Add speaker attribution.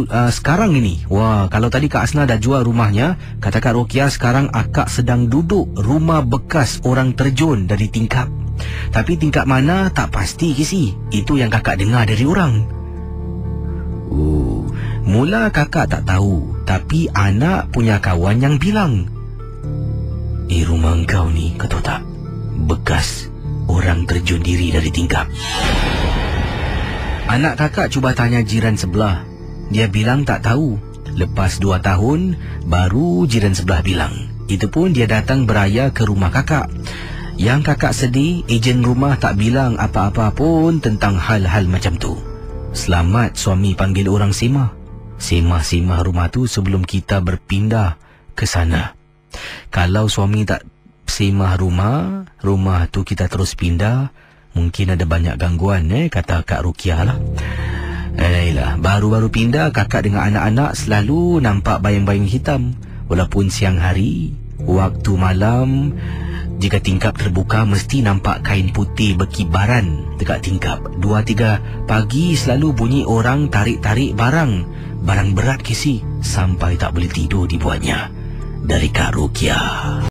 Speaker 1: sekarang ini, wah, kalau tadi Kak Asna dah jual rumahnya, kata Kak Rokia sekarang akak sedang duduk rumah bekas orang terjun dari tingkap. Tapi tingkap mana tak pasti ke si. Itu yang kakak dengar dari orang. Mula kakak tak tahu, tapi anak punya kawan yang bilang, rumah engkau ni, kau tahu tak, bekas orang terjun diri dari tingkap. Anak kakak cuba tanya jiran sebelah. Dia bilang tak tahu. Lepas 2 tahun, baru jiran sebelah bilang. Itu pun dia datang beraya ke rumah kakak. Yang kakak sedih, ejen rumah tak bilang apa-apa pun tentang hal-hal macam tu. Selamat suami panggil orang semah. Semah-semah rumah tu sebelum kita berpindah ke sana. Kalau suami tak semah rumah tu kita terus pindah, mungkin ada banyak gangguan, kata Kak Rukiah lah. Baru-baru pindah, kakak dengan anak-anak selalu nampak bayang-bayang hitam. Walaupun siang hari, waktu malam, jika tingkap terbuka, mesti nampak kain putih berkibaran dekat tingkap. 2-3 pagi selalu bunyi orang tarik-tarik barang berat kisi, sampai tak boleh tidur dibuatnya. Dari Kak Rukiah.